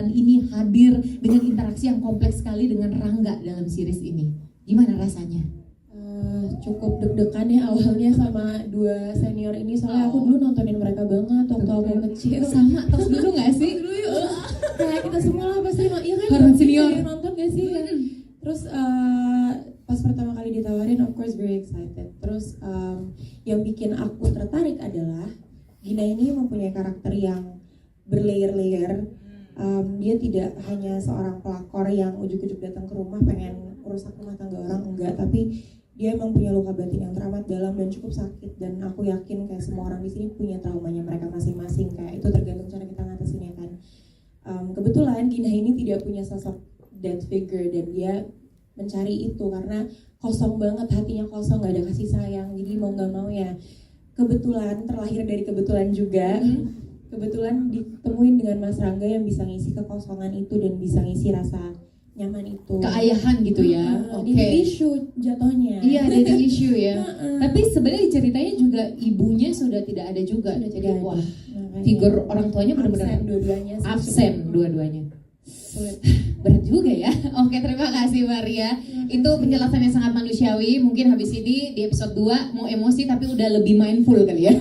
ini hadir dengan interaksi yang kompleks sekali dengan Rangga dalam series ini. Gimana rasanya? Cukup deg-degan ya awalnya sama dua senior ini, soalnya aku dulu nontonin mereka banget waktu aku kecil. Sama, tos dulu gak sih? Dulu yuk. Kayak kita semua lah pasti, iya kan? Hormon senior. Nonton gak sih? Kan? Terus pas pertama kali ditawarin, of course very excited. Terus yang bikin aku tertarik adalah Gina ini mempunyai karakter yang berlayer-layer. Dia tidak hanya seorang pelakor yang ujuk-ujuk datang ke rumah pengen merusak rumah tangga orang, enggak, tapi dia emang punya luka batin yang teramat dalam dan cukup sakit, dan aku yakin kayak semua orang di sini punya traumanya mereka masing-masing, kayak itu tergantung cara kita ngatasinnya kan. Kebetulan Gina ini tidak punya sosok dad figure dan dia mencari itu karena kosong banget, hatinya kosong, gak ada kasih sayang, jadi mau gak mau ya kebetulan, terlahir dari kebetulan juga, kebetulan ditemuin dengan Mas Rangga yang bisa ngisi kekosongan itu dan bisa ngisi rasa nyaman itu. Keayahan gitu ya. Oke. Daddy issue jatuhnya. Iya, daddy issue ya. Tapi sebenarnya ceritanya juga ibunya sudah tidak ada juga. Sudah Jadi tidak wah, ada. figur orang tuanya benar-benar dua-duanya. absen dua-duanya. Sulit. Berat juga ya. Oke, terima kasih Maria. Itu penjelasan yang sangat manusiawi. Mungkin habis ini di episode 2 mau emosi tapi udah lebih mindful kali ya.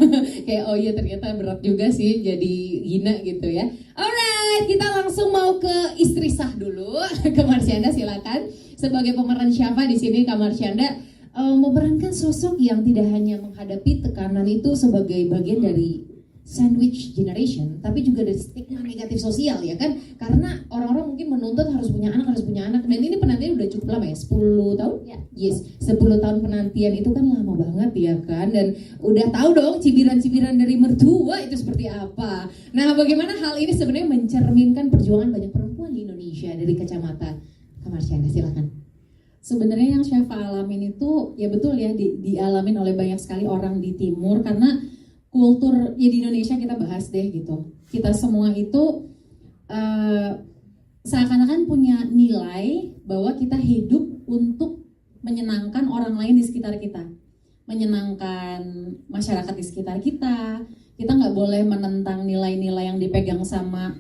Kayak oh iya ternyata berat juga sih jadi Gina gitu ya. Alright, kita langsung mau ke istri sah dulu. Ke Marsyanda silakan. Sebagai pemeran Syafa di sini Kak Marsyanda memerankan sosok yang tidak hanya menghadapi tekanan itu sebagai bagian dari sandwich generation, tapi juga dari stigma negatif sosial ya kan, karena orang-orang mungkin menuntut harus punya anak, dan ini penantian udah cukup lama ya, 10 tahun? Ya. Yes, 10 tahun penantian itu kan lama banget ya kan, dan udah tahu dong cibiran-cibiran dari mertua itu seperti apa. Nah, bagaimana hal ini sebenarnya mencerminkan perjuangan banyak perempuan di Indonesia dari kacamata Kak Marsyanda, silakan. Sebenarnya yang Syafa alamin itu ya betul ya dialamin oleh banyak sekali orang di timur, karena kultur ya di Indonesia kita bahas deh gitu. Kita semua itu seakan-akan punya nilai bahwa kita hidup untuk menyenangkan orang lain di sekitar kita, menyenangkan masyarakat di sekitar kita. Kita nggak boleh menentang nilai-nilai yang dipegang sama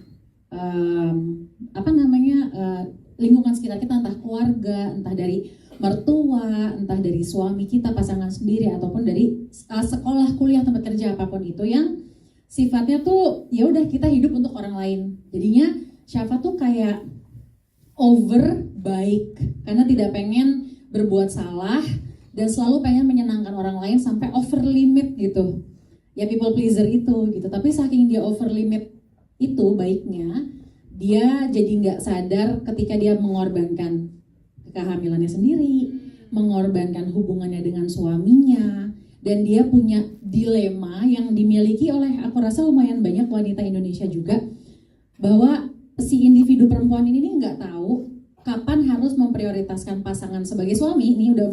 lingkungan sekitar kita, entah keluarga, entah dari mertua, entah dari suami kita, pasangan sendiri, ataupun dari sekolah, kuliah, tempat kerja, apapun itu yang sifatnya tuh ya udah kita hidup untuk orang lain. Jadinya Syafa tuh kayak over baik karena tidak pengen berbuat salah dan selalu pengen menyenangkan orang lain sampai over limit gitu. Ya people pleaser itu gitu. Tapi saking dia over limit itu baiknya, dia jadi nggak sadar ketika dia mengorbankan kehamilannya sendiri, mengorbankan hubungannya dengan suaminya, dan dia punya dilema yang dimiliki oleh aku rasa lumayan banyak wanita Indonesia juga, bahwa si individu perempuan ini nggak tahu kapan harus memprioritaskan pasangan sebagai suami, ini udah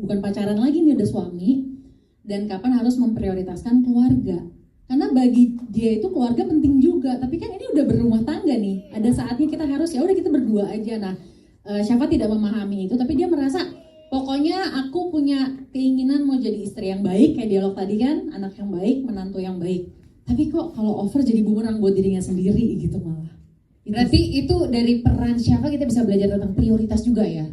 bukan pacaran lagi, ini udah suami, dan kapan harus memprioritaskan keluarga. Karena bagi dia itu keluarga penting juga, tapi kan ini udah berumah tangga nih, ada saatnya kita harus ya udah kita berdua aja. Nah, Syafa tidak memahami itu, tapi dia merasa pokoknya aku punya keinginan mau jadi istri yang baik, kayak dialog tadi kan, anak yang baik, menantu yang baik. Tapi kok kalau over jadi bumerang buat dirinya sendiri gitu malah. Berarti itu dari peran Syafa kita bisa belajar tentang prioritas juga ya?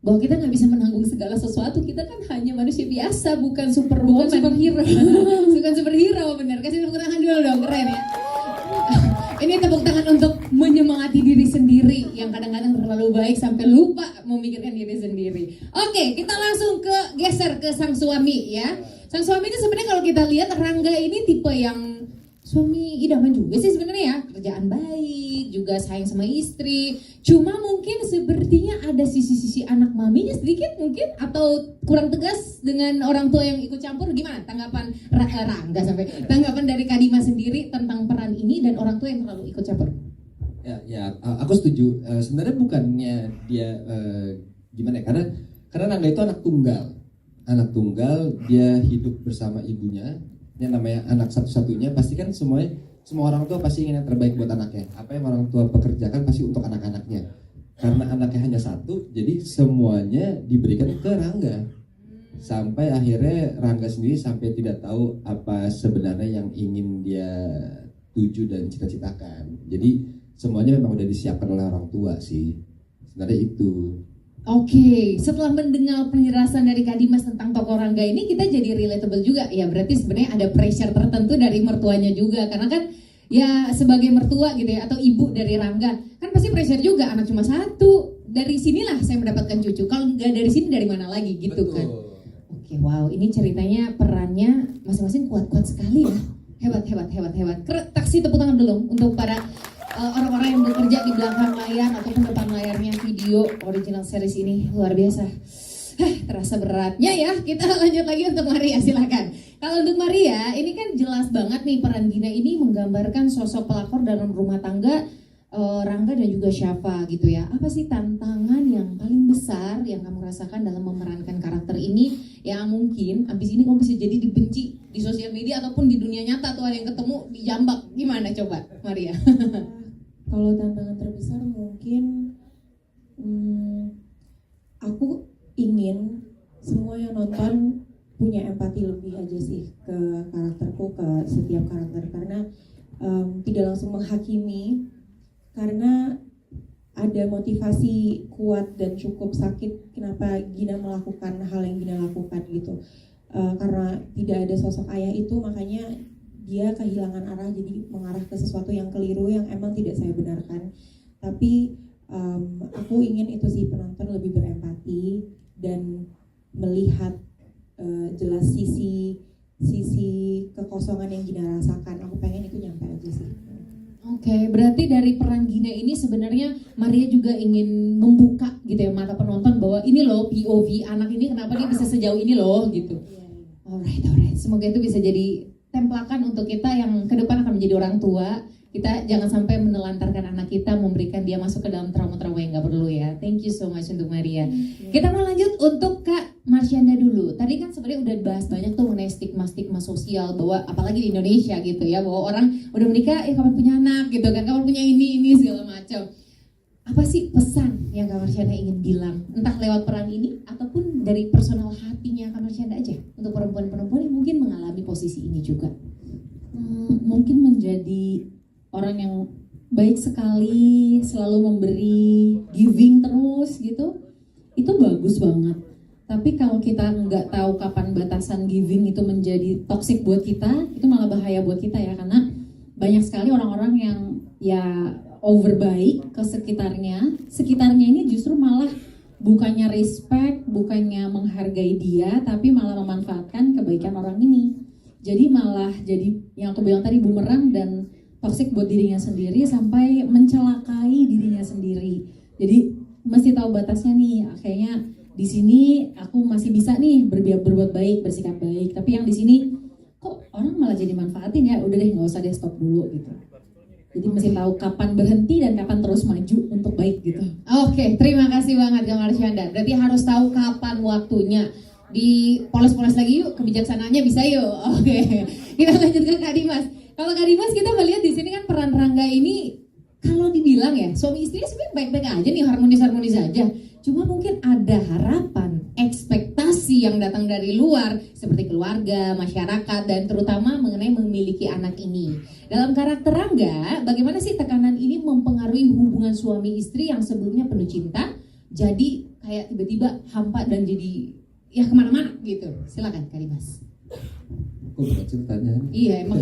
Bahwa kita nggak bisa menanggung segala sesuatu, kita kan hanya manusia biasa, bukan superhero. Bukan superhero, benar. Kasih tepuk tangan dulu dong, keren ya. Ini tepuk tangan untuk menyemangati diri sendiri yang kadang-kadang terlalu baik sampai lupa memikirkan diri sendiri. Oke, kita langsung geser ke sang suami ya. Sang suami ini sebenarnya kalau kita lihat Rangga ini tipe yang suami idaman juga sih sebenarnya ya. Kerjaan baik, juga sayang sama istri. Cuma mungkin sepertinya ada sisi-sisi anak maminya sedikit mungkin, atau kurang tegas dengan orang tua yang ikut campur. Gimana tanggapan Rangga tanggapan dari Kadima sendiri tentang peran ini dan orang tua yang terlalu ikut campur? Ya, aku setuju. Sebenarnya bukannya dia gimana ya? Karena Rangga itu anak tunggal, dia hidup bersama ibunya. Yang namanya anak satu-satunya, pasti kan semua orang tua pasti ingin yang terbaik buat anaknya. Apa yang orang tua pekerjakan pasti untuk anak-anaknya. Karena anaknya hanya satu, jadi semuanya diberikan ke Rangga. Sampai akhirnya Rangga sendiri sampai tidak tahu apa sebenarnya yang ingin dia tuju dan cita-citakan. Jadi semuanya memang udah disiapkan oleh orang tua sih. Sebenarnya itu. Oke, setelah mendengar penjelasan dari Kak Dimas tentang tokoh Rangga ini, kita jadi relatable juga. Ya berarti sebenarnya ada pressure tertentu dari mertuanya juga. Karena kan ya sebagai mertua gitu ya, atau ibu dari Rangga, kan pasti pressure juga, anak cuma satu. Dari sinilah saya mendapatkan cucu. Kalau nggak dari sini dari mana lagi gitu. Betul. Kan. Oke, wow, ini ceritanya perannya masing-masing kuat-kuat sekali ya. Hebat. Taksi tepuk tangan dulu untuk para orang-orang yang bekerja di belakang layar ataupun depan layarnya video original series ini. Luar biasa. Terasa beratnya ya. Kita lanjut lagi untuk Maria, silakan. Kalau untuk Maria, ini kan jelas banget nih peran Gina ini menggambarkan sosok pelakor dalam rumah tangga Rangga dan juga Syafa gitu ya. Apa sih tantangan yang paling besar yang kamu rasakan dalam memerankan karakter ini, yang mungkin abis ini kamu bisa jadi dibenci di sosial media ataupun di dunia nyata tuh ada yang ketemu dijambak. Gimana coba Maria? Kalau tantangan terbesar mungkin aku ingin semua yang nonton punya empati lebih aja sih ke karakterku, ke setiap karakter, karena tidak langsung menghakimi, karena ada motivasi kuat dan cukup sakit kenapa Gina melakukan hal yang Gina lakukan gitu. Karena tidak ada sosok ayah itu, makanya dia kehilangan arah, jadi mengarah ke sesuatu yang keliru yang emang tidak saya benarkan. Tapi aku ingin itu sih, penonton lebih berempati dan melihat jelas sisi kekosongan yang Gina rasakan. Aku pengen itu nyampe aja sih. Oke, berarti dari peran Gina ini sebenarnya Maria juga ingin membuka gitu ya mata penonton bahwa ini loh POV anak ini, kenapa dia bisa sejauh ini loh gitu. Alright. Semoga itu bisa jadi templakan untuk kita yang ke depan akan menjadi orang tua. Kita jangan sampai menelantarkan anak kita, memberikan dia masuk ke dalam trauma-trauma yang gak perlu ya. Thank you so much untuk Maria. Kita mau lanjut untuk Kak Marsyanda dulu. Tadi kan sebenarnya udah bahas banyak tuh mengenai stigma-stigma sosial, bahwa apalagi di Indonesia gitu ya, bahwa orang udah menikah, kapan punya anak gitu kan, kapan punya ini segala macam. Apa sih pesan yang Kak Marsyanda ingin bilang, entah lewat peran ini ataupun dari personal hatinya Kak Marsyanda aja, untuk perempuan-perempuan yang mungkin mengalami posisi ini juga? Mungkin menjadi orang yang baik sekali, selalu memberi, giving terus gitu, itu bagus banget. Tapi kalau kita nggak tahu kapan batasan giving itu menjadi toxic buat kita, itu malah bahaya buat kita ya, karena banyak sekali orang-orang yang ya over baik ke sekitarnya ini justru malah bukannya respect, bukannya menghargai dia, tapi malah memanfaatkan kebaikan orang ini. Jadi malah jadi yang aku bilang tadi, bumerang dan toxic buat dirinya sendiri sampai mencelakai dirinya sendiri. Jadi mesti tahu batasnya nih. Kayaknya di sini aku masih bisa nih berbuat baik, bersikap baik. Tapi yang di sini kok orang malah jadi manfaatin ya. Udah deh, nggak usah deh, stop dulu gitu. Jadi mesti tahu kapan berhenti dan kapan terus maju untuk baik gitu. Oke, terima kasih banget Kak Marsyanda. Berarti harus tahu kapan waktunya. Dipoles-poles lagi yuk, kebijaksanaannya bisa yuk. Oke, kita lanjut ke Kak Dimas. Kalau Kak Dimas, kita melihat di sini kan peran Rangga ini, kalau dibilang ya suami istri sebenarnya baik-baik aja nih, harmonis-harmonis aja. Cuma mungkin ada harapan, ekspektasi yang datang dari luar seperti keluarga, masyarakat, dan terutama mengenai memiliki anak ini. Dalam karakter Rangga, bagaimana sih tekanan ini mempengaruhi hubungan suami istri yang sebelumnya penuh cinta, jadi kayak tiba-tiba hampa dan jadi ya kemana-mana gitu. Silakan Kak Dimas. Kok berat ceritanya? Iya, emang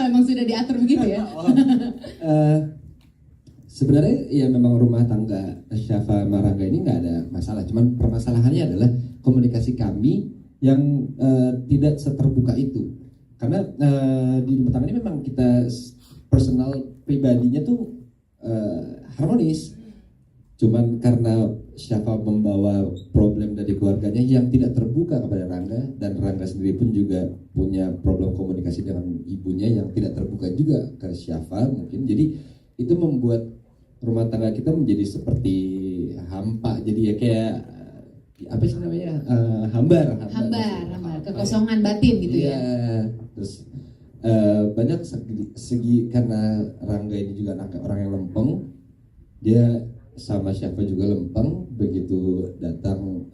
emang sudah diatur begitu ya. Sebenarnya ya memang rumah tangga Syafa Marangga ini nggak ada masalah. Cuman permasalahannya adalah komunikasi kami yang tidak seterbuka itu. Karena di rumah tangga ini memang kita personal pribadinya tuh harmonis. Cuman karena Syafa membawa problem dari keluarganya yang tidak terbuka kepada Rangga, dan Rangga sendiri pun juga punya problem komunikasi dengan ibunya yang tidak terbuka juga ke Syafa mungkin. Jadi itu membuat rumah tangga kita menjadi seperti hampa. Jadi ya kayak apa sih namanya, hambar, kekosongan batin gitu ya. Terus banyak segi karena Rangga ini juga orang yang lempeng, dia sama Syafa juga lempeng. Begitu datang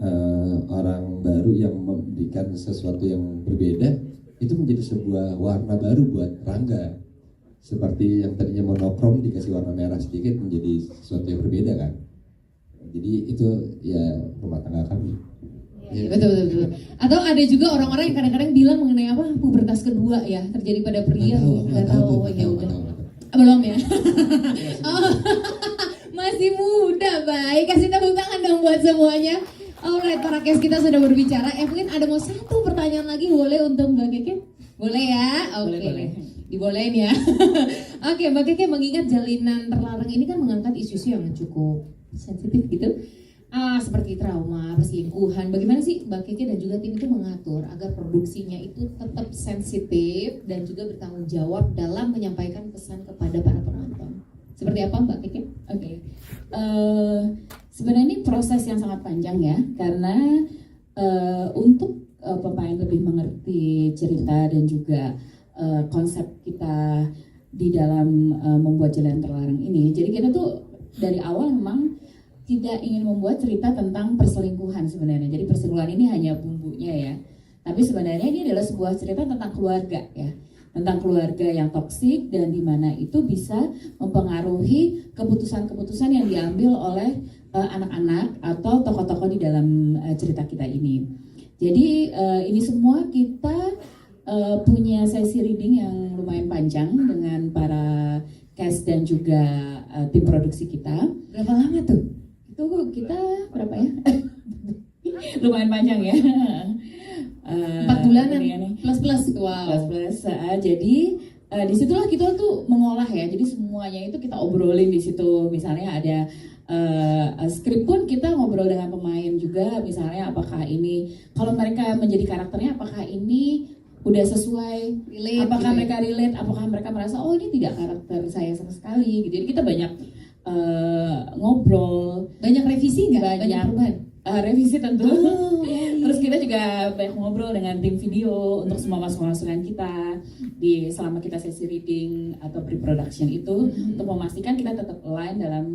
orang baru yang memberikan sesuatu yang berbeda, itu menjadi sebuah warna baru buat Rangga. seperti yang tadinya monokrom dikasih warna merah sedikit menjadi sesuatu yang berbeda kan. Jadi itu ya rumah tangga kami. Iya, betul. Atau ada juga orang-orang yang kadang-kadang bilang mengenai apa pubertas kedua ya terjadi pada pria. Nggak tahu. Ya udah. Belum ya. Oh, masih muda, baik. Kasih tepuk tangan dong buat semuanya. Alright, para guest kita sudah berbicara. Mungkin ada mau satu pertanyaan lagi boleh untuk Mbak Keke? Boleh ya? Oke. Boleh. Dibolehin ya. Oke, Mbak Keke, mengingat jalinan terlarang ini kan mengangkat isu-isu yang cukup sensitif gitu. Seperti trauma, perselingkuhan. Bagaimana sih Mbak Keke dan juga tim itu mengatur agar produksinya itu tetap sensitif dan juga bertanggung jawab dalam menyampaikan pesan kepada para penonton? Seperti apa Mbak Keke? Oke. Sebenarnya ini proses yang sangat panjang ya, karena untuk pemain lebih mengerti cerita dan juga konsep kita di dalam membuat Jalan Terlarang ini. Jadi kita tuh dari awal memang tidak ingin membuat cerita tentang perselingkuhan sebenarnya. Jadi perselingkuhan ini hanya bumbunya ya. Tapi sebenarnya ini adalah sebuah cerita tentang keluarga ya. Tentang keluarga yang toksik dan di mana itu bisa mempengaruhi keputusan-keputusan yang diambil oleh anak-anak atau tokoh-tokoh di dalam cerita kita ini. Jadi ini semua kita punya sesi reading yang lumayan panjang dengan para cast dan juga tim produksi kita. Berapa lama tuh? Itu kita berapa ya? Lumayan panjang ya. 4 bulanan plus. Wow. Plus. Jadi disitulah kita tuh mengolah ya. Jadi semuanya itu kita obrolin di situ. Misalnya ada skrip pun kita ngobrol dengan pemain juga. Misalnya apakah ini kalau mereka menjadi karakternya apakah ini udah sesuai, Relate, apakah gitu. mereka relate, apakah mereka merasa oh ini tidak karakter saya sama sekali gitu. Jadi kita banyak ngobrol, Banyak revisi nggak? Banyak. Perubahan? revisi tentu. Iya. Terus kita juga banyak ngobrol dengan tim video untuk semua masukan-masukan kita di selama kita sesi reading atau pre-production itu untuk memastikan kita tetap align dalam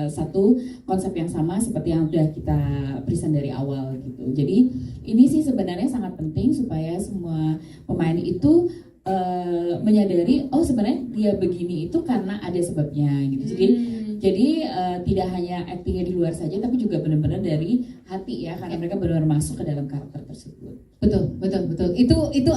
satu konsep yang sama seperti yang sudah kita present dari awal gitu. Jadi ini sih sebenarnya sangat penting supaya semua pemain itu menyadari oh sebenarnya dia begini itu karena ada sebabnya gitu. Jadi tidak hanya actingnya di luar saja, tapi juga benar-benar dari hati ya, karena mereka benar-benar masuk ke dalam karakter tersebut. Betul. Itu